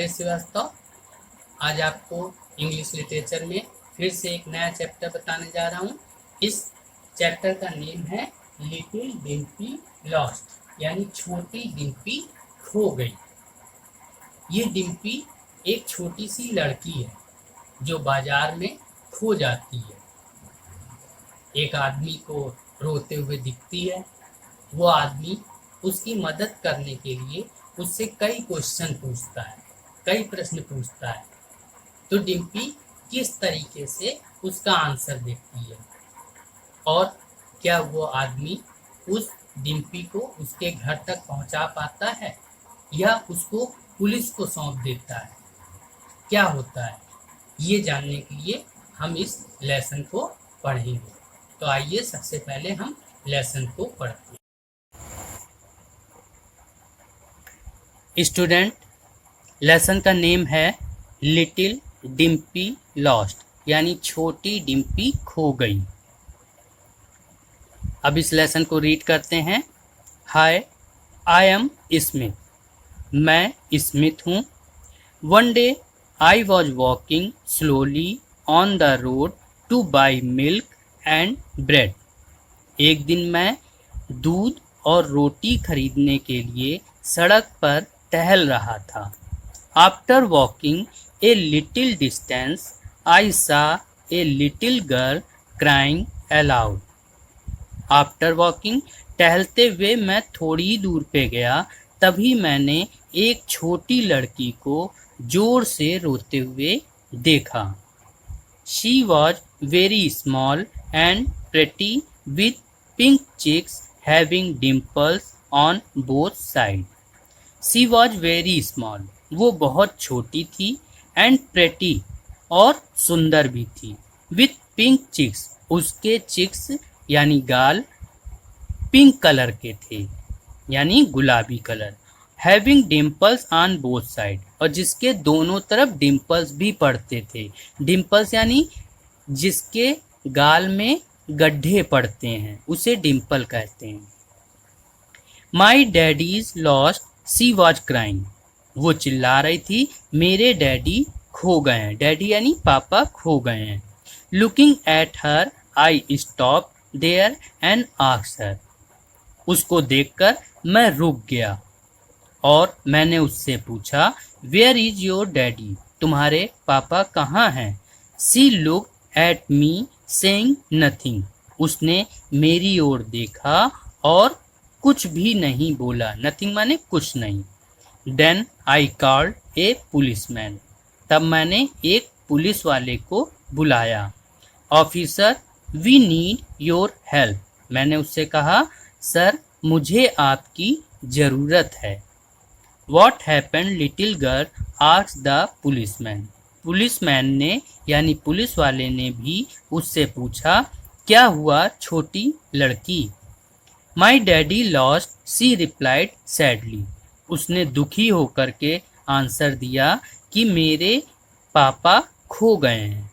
शैलेश श्रीवास्तव आज आपको English literature में फिर से एक नया चैप्टर बताने जा रहा हूँ। इस चैप्टर का नेम है लिटिल डिम्पी लॉस्ट, यानी छोटी डिम्पी खो गई। ये डिम्पी एक छोटी सी लड़की है जो बाजार में खो जाती है। एक आदमी को रोते हुए दिखती है। वो आदमी उसकी मदद करने के लिए उससे कई क्वेश्चन पूछता है, कई प्रश्न पूछता है। तो डिम्पी किस तरीके से उसका आंसर देती है और क्या वो आदमी उस डिम्पी को उसके घर तक पहुंचा पाता है या उसको पुलिस को सौंप देता है, क्या होता है, ये जानने के लिए हम इस लेसन को पढ़ेंगे। तो आइए सबसे पहले हम लेसन को पढ़ते हैं। स्टूडेंट, लेसन का नेम है लिटिल डिम्पी लॉस्ट, यानी छोटी डिम्पी खो गई। अब इस लेसन को रीड करते हैं। हाय, आई एम स्मिथ। मैं स्मिथ हूँ। One day I was walking slowly on the road two by milk and bread. एक दिन मैं दूध और रोटी खरीदने के लिए सड़क पर टहल रहा था। After walking a little distance I saw a little girl crying aloud. After walking, टहलते हुए मैं थोड़ी दूर पे गया, तभी मैंने एक छोटी लड़की को जोर से रोते हुए देखा। She was very small and pretty with pink cheeks having dimples on both side. She was very small, वो बहुत छोटी थी, एंड प्रेटी और सुंदर भी थी, विथ पिंक चिक्स, उसके चिक्स यानी गाल पिंक कलर के थे, यानी गुलाबी colour. Having dimples on both side, और जिसके दोनों तरफ डिम्पल्स भी पड़ते थे। डिम्पल्स यानी जिसके गाल में गड्ढे पड़ते हैं उसे डिम्पल कहते हैं। My daddy is lost, she was crying, वो चिल्ला रही थी, मेरे डैडी खो गए हैं। डैडी यानी पापा खो गए हैं। Looking at her I stop there and asked her, उसको देखकर मैं रुक गया और मैंने उससे पूछा, वेयर इज योर डैडी, तुम्हारे पापा कहाँ हैं। She look at me saying nothing, उसने मेरी ओर देखा और कुछ भी नहीं बोला। नथिंग माने कुछ नहीं। Then I called a policeman, तब मैंने एक पुलिस वाले को बुलाया। Officer, we need your help, मैंने उससे कहा, सर मुझे आपकी ज़रूरत है। What happened little girl, asked the policeman, policeman ने यानी पुलिस वाले ने भी उससे पूछा, क्या हुआ छोटी लड़की। My daddy lost, she replied sadly, उसने दुखी होकर के आंसर दिया कि मेरे पापा खो गए हैं।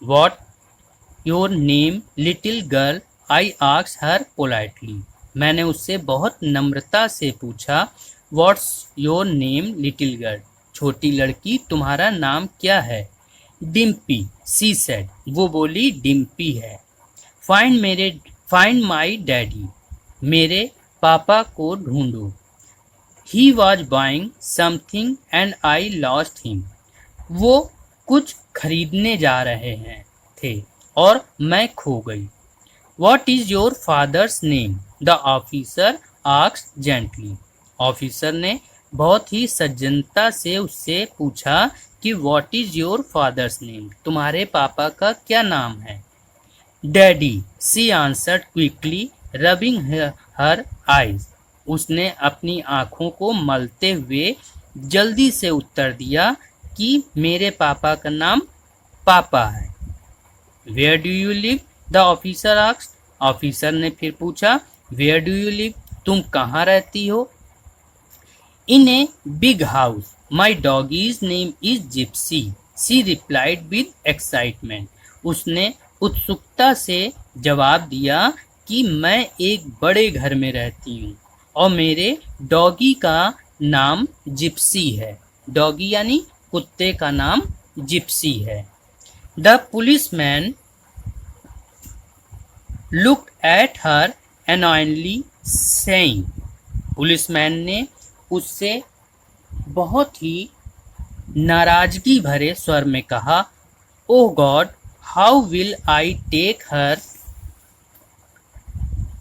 What your name little girl, I asked her politely, मैंने उससे बहुत नम्रता से पूछा, what's your name little girl, छोटी लड़की तुम्हारा नाम क्या है। डिम्पी, शी सेड, वो बोली डिम्पी है। फाइंड माई डैडी, मेरे पापा को ढूंढो। He was buying something and I lost him, वो कुछ खरीदने जा रहे हैं थे और मैं खो गई। What is your father's name, the officer asked gently, officer ने बहुत ही सज्जनता से उससे पूछा कि what is your father's name, तुम्हारे पापा का क्या नाम है। Daddy, she answered quickly rubbing her eyes, उसने अपनी आंखों को मलते हुए जल्दी से उत्तर दिया कि मेरे पापा का नाम पापा है। Where do you live, the officer asked, officer ने फिर पूछा, वेयर डू यू लिव, तुम कहाँ रहती हो। In a big house, my doggy's name is Gypsy, she replied with excitement, उसने उत्सुकता से जवाब दिया कि मैं एक बड़े घर में रहती हूँ और मेरे डॉगी का नाम जिप्सी है। डॉगी यानी कुत्ते का नाम जिप्सी है। The policeman looked at her annoyingly saying, policeman ने उससे बहुत ही नाराजगी भरे स्वर में कहा, oh God, how will I take her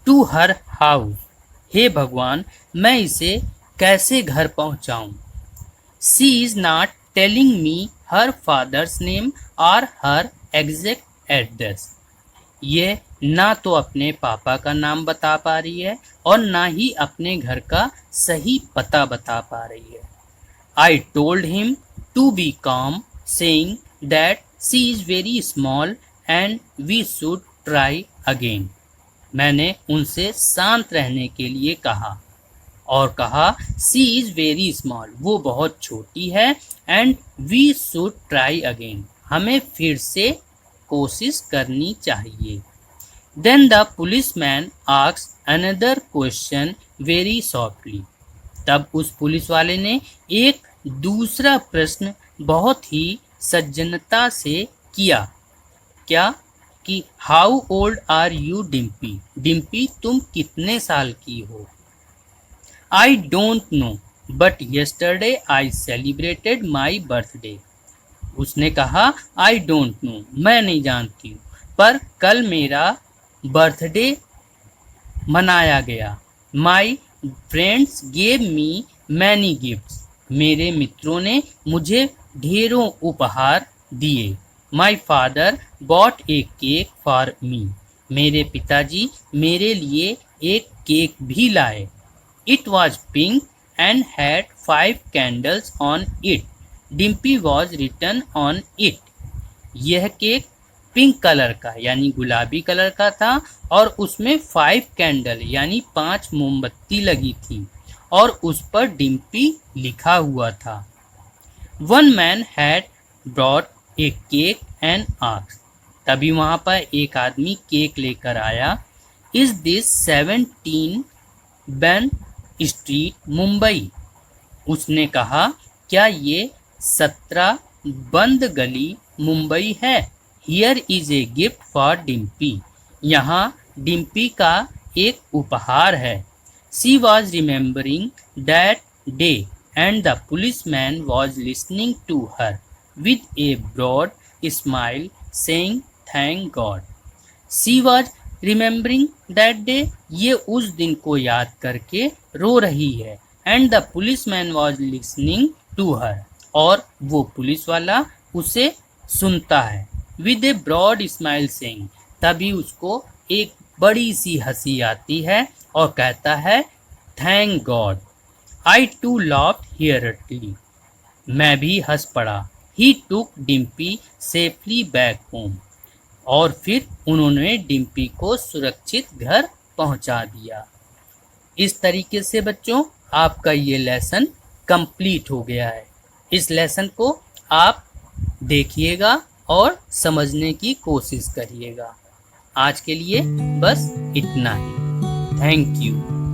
to her house, हे भगवान, मैं इसे कैसे घर पहुंचाऊं। She is not telling me her father's name और हर एग्जैक्ट एड्रेस, ये ना तो अपने पापा का नाम बता पा रही है और ना ही अपने घर का सही पता बता पा रही है। I told him to be calm, saying that she is very small and we should try again. मैंने उनसे शांत रहने के लिए कहा और कहा she is very small, वो बहुत छोटी है, and we should try again, हमें फिर से कोशिश करनी चाहिए। Then the policeman asked another question very softly. तब उस पुलिस वाले ने एक दूसरा प्रश्न बहुत ही सज्जनता से किया। क्या? कि how old are you Dimpi, Dimpi तुम कितने साल की हो। I don't know but yesterday I celebrated my birthday, उसने कहा आई डोंट नो, मैं नहीं जानती हूँ, पर कल मेरा बर्थडे मनाया गया। My friends gave me many gifts, मेरे मित्रों ने मुझे ढेरों उपहार दिए। My father bought a cake for me, मेरे पिताजी मेरे लिए एक केक भी लाए। It was pink and had 5 candles on it, Dimpi was written on it, यह केक पिंक कलर का यानी गुलाबी कलर का था और उसमें 5 कैंडल यानी 5 मोमबत्ती लगी थी और उस पर डिम्पी लिखा हुआ था। One man had brought a cake and asked, तभी वहां पर एक आदमी केक लेकर आया। Is this 17 Ben street Mumbai, उसने कहा क्या ये 17 बंद गली मुंबई है। Here is a gift for Dimpi, यहाँ डिम्पी का एक उपहार है। She was remembering that day and the policeman was listening to her with a broad smile saying thank God. She was remembering that day, ये उस दिन को याद करके रो रही है। And the policeman was listening to her, और वो पुलिस वाला उसे सुनता है। With a broad smile saying, तभी उसको एक बड़ी सी हंसी आती है और कहता है thank God. I too laughed heartily, मैं भी हंस पड़ा। He took Dimpy safely back home, और फिर उन्होंने डिम्पी को सुरक्षित घर पहुंचा दिया। इस तरीके से बच्चों आपका ये लेसन कंप्लीट हो गया है। इस लेसन को आप देखिएगा और समझने की कोशिश करिएगा। आज के लिए बस इतना ही। Thank you.